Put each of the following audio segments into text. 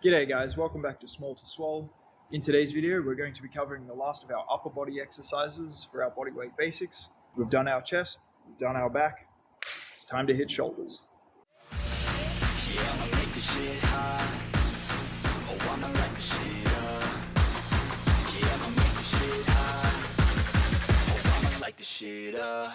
G'day guys, welcome back to Small to Swole. In today's video, we're going to be covering the last of our upper body exercises for our bodyweight basics. We've done our chest, we've done our back. It's time to hit shoulders. Yeah, I'ma make this shit hot. Oh, I'ma light this shit up. Yeah, I'ma make this shit hot. Oh, I'ma light this shit up.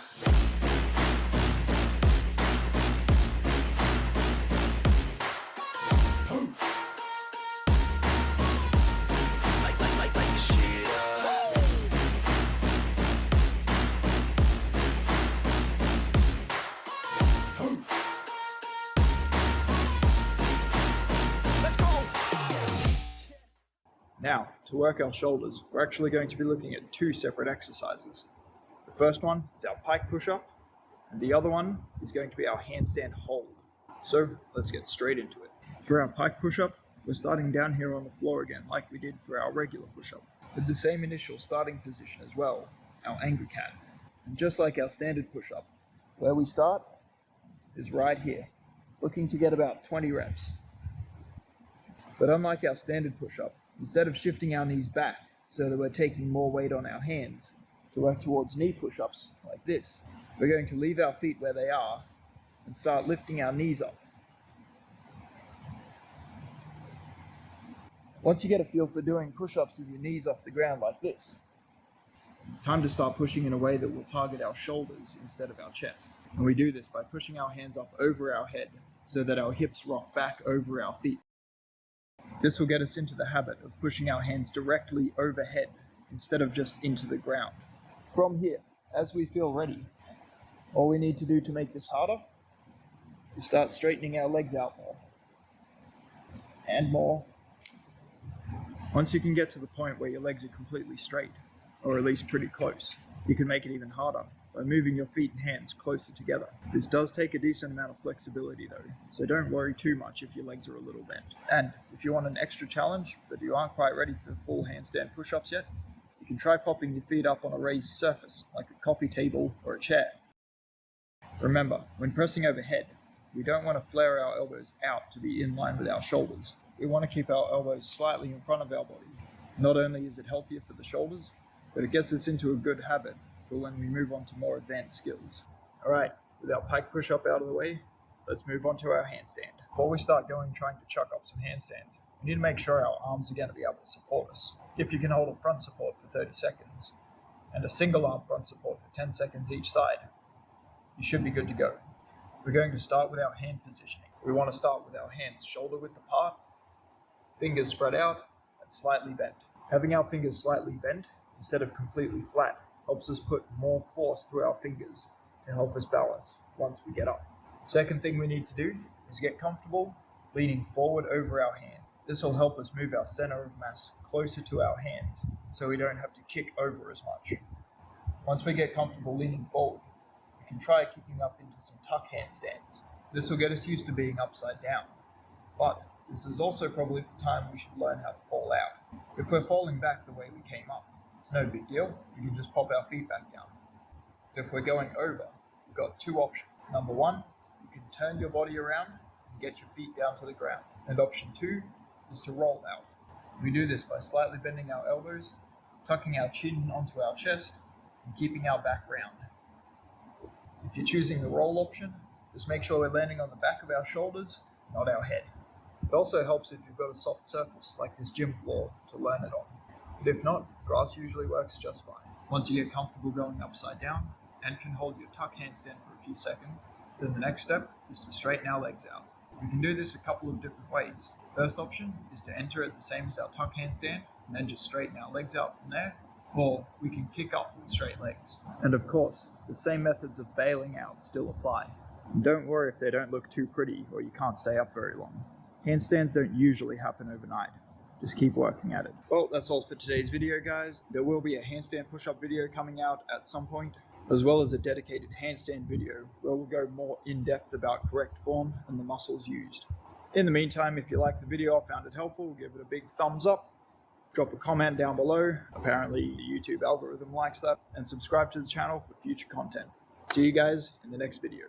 Light this shit up. Let's go. Now, to work our shoulders, we're actually going to be looking at two separate exercises. The first one is our pike push-up, and the other one is going to be our handstand hold. So, let's get straight into it. For our pike push-up, we're starting down here on the floor again, like we did for our regular push-up, with the same initial starting position as well, our angry cat. And just like our standard push-up, where we start is right here, looking to get about 20 reps. But unlike our standard push-up, instead of shifting our knees back so that we're taking more weight on our hands to work towards knee push-ups like this, we're going to leave our feet where they are and start lifting our knees up. Once you get a feel for doing push-ups with your knees off the ground like this, it's time to start pushing in a way that will target our shoulders instead of our chest. And we do this by pushing our hands up over our head so that our hips rock back over our feet. This will get us into the habit of pushing our hands directly overhead instead of just into the ground. From here, as we feel ready, all we need to do to make this harder is start straightening our legs out more. And more. Once you can get to the point where your legs are completely straight, or at least pretty close, you can make it even harder by moving your feet and hands closer together. This does take a decent amount of flexibility though, so don't worry too much if your legs are a little bent. And if you want an extra challenge, but you aren't quite ready for full handstand push-ups yet, you can try popping your feet up on a raised surface, like a coffee table or a chair. Remember, when pressing overhead, we don't want to flare our elbows out to be in line with our shoulders. We want to keep our elbows slightly in front of our body. Not only is it healthier for the shoulders, but it gets us into a good habit for when we move on to more advanced skills. Alright, with our pike push-up out of the way, let's move on to our handstand. Before we start trying to chuck up some handstands, we need to make sure our arms are going to be able to support us. If you can hold a front support for 30 seconds, and a single arm front support for 10 seconds each side, you should be good to go. We're going to start with our hand positioning. We want to start with our hands shoulder width apart, fingers spread out, and slightly bent. Having our fingers slightly bent, instead of completely flat, helps us put more force through our fingers to help us balance once we get up. Second thing we need to do is get comfortable leaning forward over our hand. This will help us move our center of mass closer to our hands so we don't have to kick over as much. Once we get comfortable leaning forward, we can try kicking up into some tuck handstands. This will get us used to being upside down, but this is also probably the time we should learn how to fall out. If we're falling back the way we came up, it's no big deal, we can just pop our feet back down. If we're going over, we've got two options. Number one, you can turn your body around and get your feet down to the ground. And option two is to roll out. We do this by slightly bending our elbows, tucking our chin onto our chest, and keeping our back round. If you're choosing the roll option, just make sure we're landing on the back of our shoulders, not our head. It also helps if you've got a soft surface like this gym floor to learn it on. But if not, grass usually works just fine. Once you get comfortable going upside down and can hold your tuck handstand for a few seconds, then the next step is to straighten our legs out. We can do this a couple of different ways. First option is to enter it the same as our tuck handstand and then just straighten our legs out from there, or we can kick up with straight legs. And of course, the same methods of bailing out still apply. And don't worry if they don't look too pretty or you can't stay up very long. Handstands don't usually happen overnight. Just keep working at it. Well, that's all for today's video, guys. There will be a handstand push-up video coming out at some point, as well as a dedicated handstand video where we'll go more in-depth about correct form and the muscles used. In the meantime, if you liked the video or found it helpful, give it a big thumbs up, drop a comment down below, apparently the YouTube algorithm likes that, and subscribe to the channel for future content. See you guys in the next video.